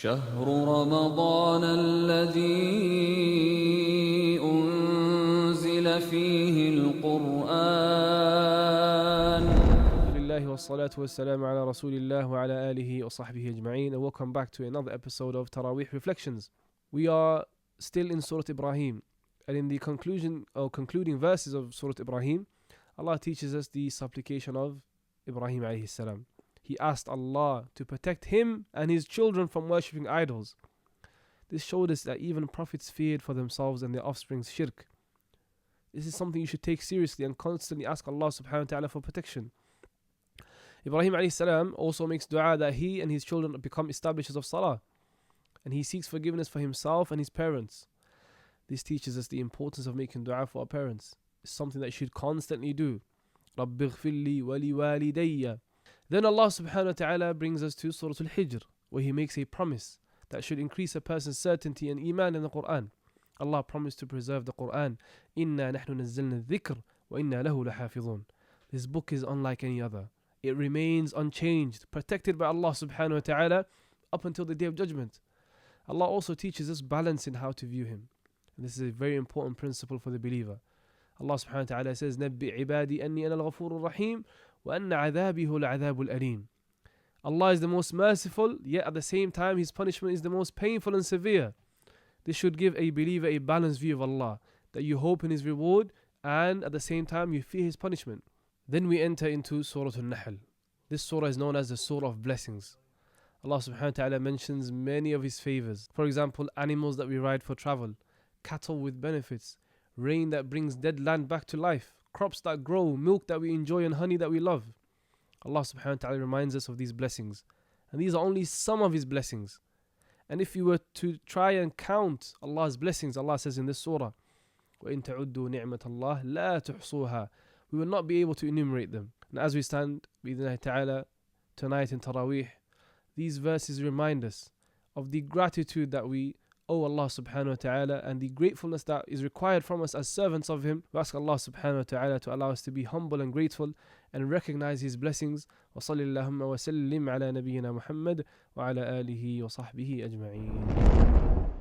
شهر رمضان الذي أنزل فيه القرآن. Alhamdulillah wa salatu wa salam ala Rasulillah wa ala alihi wa sahbihi ajma'een, and welcome back to another episode of Taraweeh Reflections. We are still in Surah Ibrahim, and in the concluding verses of Surah Ibrahim, Allah teaches us the supplication of Ibrahim alayhi salam. He asked Allah to protect him and his children from worshipping idols. This showed us that even prophets feared for themselves and their offspring's shirk. This is something you should take seriously and constantly ask Allah subhanahu wa ta'ala for protection. Ibrahim alayhi salam also makes dua that he and his children become establishers of salah, and he seeks forgiveness for himself and his parents. This teaches us the importance of making dua for our parents. It's something that you should constantly do. رَبِّ اغْفِرْ لِي وَلِوَالِدَيَّ. Then Allah subhanahu wa ta'ala brings us to Surah Al-Hijr, where He makes a promise that should increase a person's certainty and iman in the Quran. Allah promised to preserve the Quran. إِنَّا نَحْنُ نَزَّلْنَا الذِّكْرَ وَإِنَّا لَهُ لَحَافِظُونَ. This book is unlike any other. It remains unchanged, protected by Allah subhanahu wa ta'ala up until the Day of Judgment. Allah also teaches us balance in how to view Him. And this is a very important principle for the believer. Allah subhanahu wa ta'ala says, نَبِّئْ عِبَادِي أَنِّي أَنَا الْغَفُورُ الرَّحِيمُ وَأَنَّ عَذَابِي هُوَ الْعَذَابُ الْأَلِيمُ. Allah is the most merciful, yet at the same time His punishment is the most painful and severe. This should give a believer a balanced view of Allah, that you hope in His reward and at the same time you fear His punishment. Then we enter into Surah An-Nahl. This surah is known as the Surah of Blessings. Allah subhanahu wa ta'ala mentions many of His favors. For example, animals that we ride for travel, cattle with benefits, rain that brings dead land back to life, crops that grow, milk that we enjoy, and honey that we love. Allah subhanahu wa ta'ala reminds us of these blessings. And these are only some of His blessings. And if you were to try and count Allah's blessings, Allah says in this surah, وَإِن تَعُدُّوا نِعْمَةَ اللَّهِ لَا تُحْصُوهَا. We will not be able to enumerate them. And as we stand, بإذن ta'ala, tonight in Taraweeh, these verses remind us of the gratitude that we owe Allah subhanahu wa ta'ala and the gratefulness that is required from us as servants of Him. We ask Allah subhanahu wa ta'ala to allow us to be humble and grateful and recognize His blessings. وصلى اللهم وسلم على نبينا محمد وعلى آله وصحبه أجمعين.